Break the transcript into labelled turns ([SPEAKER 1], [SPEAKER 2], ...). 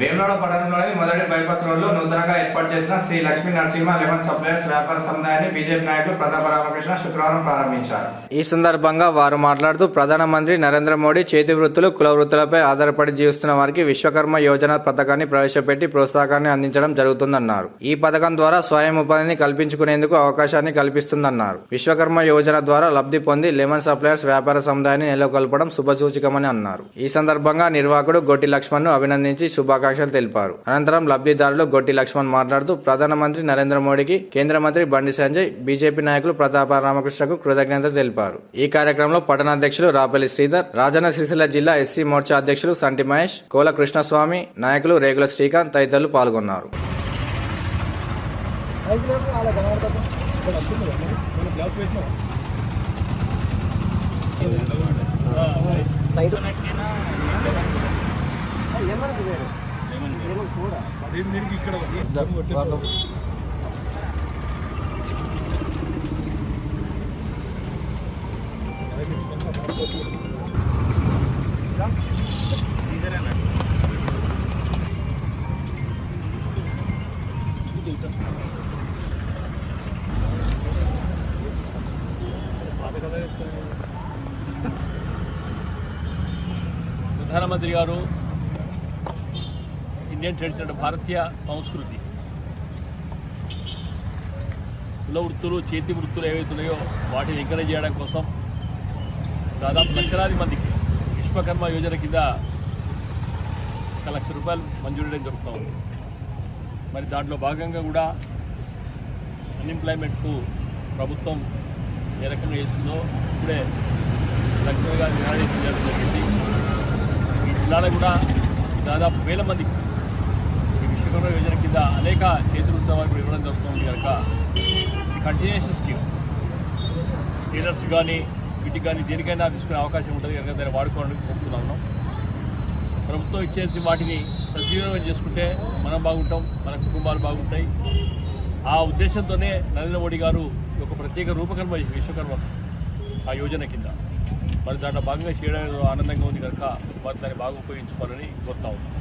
[SPEAKER 1] వేములవాడ పట్టణంలోని మొదటి బైపాస్ రోడ్లో నూతనంగా ఏర్పాటు చేసిన శ్రీ లక్ష్మీ నరసింహ లెమన్ సప్లయర్స్ వ్యాపార సముదాయాన్ని బీజేపీ నాయకులు ప్రతాప రామకృష్ణ శుక్రవారం ప్రారంభించారు. ఈ సందర్భంగా వారు మాట్లాడుతూ ప్రధానమంత్రి నరేంద్ర మోడీ చేతి వృత్తులు, కుల వృత్తులపై ఆధారపడి జీవిస్తున్న వారికి విశ్వకర్మ యోజన పథకాన్ని ప్రవేశపెట్టి ప్రోత్సాహాన్ని అందించడం జరుగుతుందన్నారు. ఈ పథకం ద్వారా స్వయం ఉపాధిని కల్పించుకునేందుకు అవకాశాన్ని కల్పిస్తుందన్నారు. విశ్వకర్మ యోజన ద్వారా లబ్ధి పొంది లెమన్ సప్లయర్స్ వ్యాపార సముదాయాన్ని నెలకొల్పడం శుభసూచకమని అన్నారు. ఈ సందర్భంగా నిర్వాహకుడు గొట్టి లక్ష్మణ్ ను అభినందించి శుభాకాంక్షలు తెలిపారు. అనంతరం లబ్ధిదారులు గొట్టి లక్ష్మణ్ మాట్లాడుతూ ప్రధానమంత్రి నరేంద్ర మోడీకి, కేంద్ర మంత్రి బండి సంజయ్, బీజేపీ నాయకులు ప్రతాప రామకృష్ణకు కృతజ్ఞతలు తెలిపారు. ఈ కార్యక్రమంలో పట్టణాధ్యక్షులు రాపల్లి శ్రీధర్, రాజన్న సిరిసిల్ల జిల్లా ఎస్సీ మోర్చా అధ్యక్షులు సంటి మహేష్, కోల కృష్ణస్వామి, నాయకులు రేగుల శ్రీకాంత్ తదితరులు పాల్గొన్నారు.
[SPEAKER 2] ప్రధానమంత్రి గారు ఇండియన్ ట్రెడిషన్, భారతీయ సంస్కృతి, కుల వృత్తులు, చేతి వృత్తులు ఏవైతున్నాయో వాటిని ఎంకరేజ్ చేయడం కోసం దాదాపు లక్షలాది మందికి విశ్వకర్మ యోజన కింద 1 లక్ష రూపాయలు మంజూరు చేయడం జరుగుతూ ఉంది. మరి దాంట్లో భాగంగా కూడా అన్ఎంప్లాయ్మెంట్కు ప్రభుత్వం ఏ రకంగా చేస్తుందో ఇప్పుడే లక్ష్యంగా నిర్ణయం చేయడం జరిగింది. ఈ జిల్లాలో కూడా దాదాపు 1000 మందికి ఈ విశ్వకర్మ యోజన కింద అనేక చేతి వృత్తుల వారికి ఇవ్వడం జరుగుతుంది కనుక ఇది కంటిన్యూషన్ స్కీమ్. టైలర్స్ కానీ వీటికి కానీ దేనికైనా తీసుకునే అవకాశం ఉంటుంది కనుక దాన్ని వాడుకోవడానికి కోరుతున్నాను. ప్రభుత్వం ఇచ్చేది వాటిని సద్వినియోగం చేసుకుంటే మనం బాగుంటాం, మన కుటుంబాలు బాగుంటాయి. ఆ ఉద్దేశంతోనే నరేంద్ర మోడీ గారు ఒక ప్రత్యేక రూపకల్పన విశ్వకర్మ ఆ యోజన కింద మరి దాంట్లో భాగంగా చేయడం ఆనందంగా ఉంది కనుక వారు దాన్ని బాగా ఉపయోగించుకోవాలని కోరుతా ఉన్నాం.